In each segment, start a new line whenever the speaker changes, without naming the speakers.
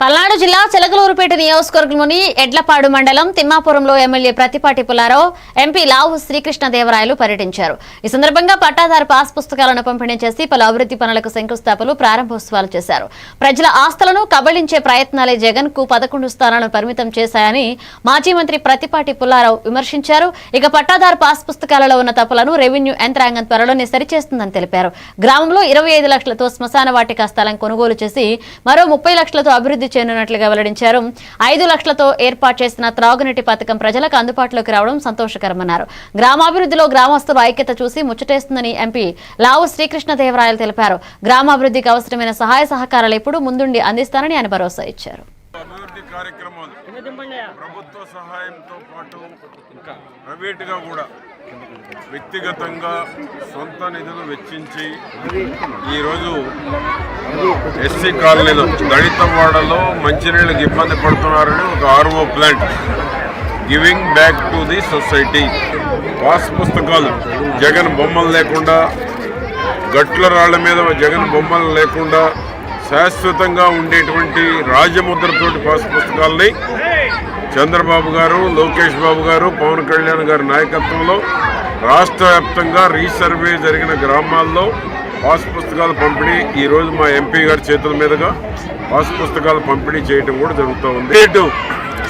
పల్నాడు జిల్లా చిలకలూరుపేట నియోజకవర్గంలోని ఎడ్లపాడు మండలం తిమ్మాపురంలో ఎమ్మెల్యే ప్రతిపాటి పుల్లారావు, ఎంపీ లావు శ్రీకృష్ణదేవరాయలు పర్యటించారు. ఈ సందర్భంగా పట్టాదారు పాస్ పుస్తకాలను పంపిణీ చేసి పలు అభివృద్ధి పనులకు శంకుస్థాపనలు, ప్రారంభోత్సవాలు చేశారు. ప్రజల ఆస్తులను కబళించే ప్రయత్నాలే జగన్ కు 11 స్థానాలను పరిమితం చేశాయని మాజీ మంత్రి ప్రతిపాటి పుల్లారావు విమర్శించారు. ఇక పట్టాదారు పాస్ పుస్తకాలలో ఉన్న తప్పులను రెవెన్యూ యంత్రాంగం త్వరలోనే సరిచేస్తుందని తెలిపారు. గ్రామంలో 25 లక్షలతో శ్మశాన వాటిక స్థలం కొనుగోలు చేసి మరో 30 లక్షలతో అభివృద్ధి చేయనున్నట్లుగా వెల్లడించారు. 5 లక్షలతో ఏర్పాటు చేసిన త్రాగునీటి పథకం ప్రజలకు అందుబాటులోకి రావడం సంతోషకరమన్నారు. గ్రామాభివృద్ధిలో గ్రామస్తుల ఐక్యత చూసి ముచ్చటేస్తుందని ఎంపీ లావు శ్రీకృష్ణదేవరాయలు తెలిపారు. గ్రామాభివృద్ధికి అవసరమైన సహాయ సహకారాలు ఎప్పుడూ ముందుండి అందిస్తానని ఆయన భరోసా ఇచ్చారు.
అభివృద్ధి కార్యక్రమాలు ప్రభుత్వ సహాయంతో పాటు ప్రైవేటుగా కూడా వ్యక్తిగతంగా సొంత నిధులు వెచ్చించి ఈరోజు ఎస్సీ కాలనీలో దళితవాడలో మంచినీళ్ళకి ఇబ్బంది పడుతున్నారని ఒక RO plant giving back to the society. Pass పుస్తకాలు జగన్ బొమ్మలు లేకుండా, గట్ల రాళ్ల మీద జగన్ బొమ్మలు లేకుండా శాశ్వతంగా ఉండేటువంటి రాజముద్రతోటి పాస్ పుస్తకాలని చంద్రబాబు గారు, లోకేష్ బాబు గారు, పవన్ కళ్యాణ్ గారి నాయకత్వంలో రాష్ట్ర వ్యాప్తంగా రీసర్వే జరిగిన గ్రామాల్లో పాస్ పుస్తకాల పంపిణీ ఈరోజు మా ఎంపీ గారి చేతుల మీదుగా పాస్ పుస్తకాల పంపిణీ చేయడం కూడా జరుగుతూ ఉంది.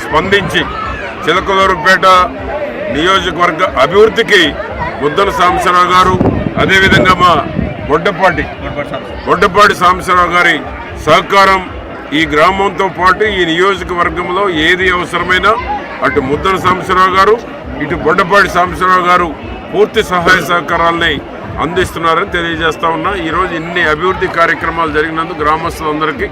స్పందించి చిలకలూరుపేట నియోజకవర్గ అభివృద్ధికి ముద్దన సాంబశివరావు గారు, అదేవిధంగా మా గొడ్డపాటి సాంబశివరావు గారి సహకారం ఈ గ్రామంతో పాటు ఈ నియోజకవర్గంలో ఏది అవసరమైనా అటు ముద్దన సాంబశివరావు గారు, ఇటు గొడ్డపాటి సాంబశివరావు గారు పూర్తి సహాయ సహకారాలని అందిస్తున్నారని తెలియజేస్తా ఉన్నా. ఈరోజు ఇన్ని అభివృద్ధి కార్యక్రమాలు జరిగినందుకు గ్రామస్తులందరికీ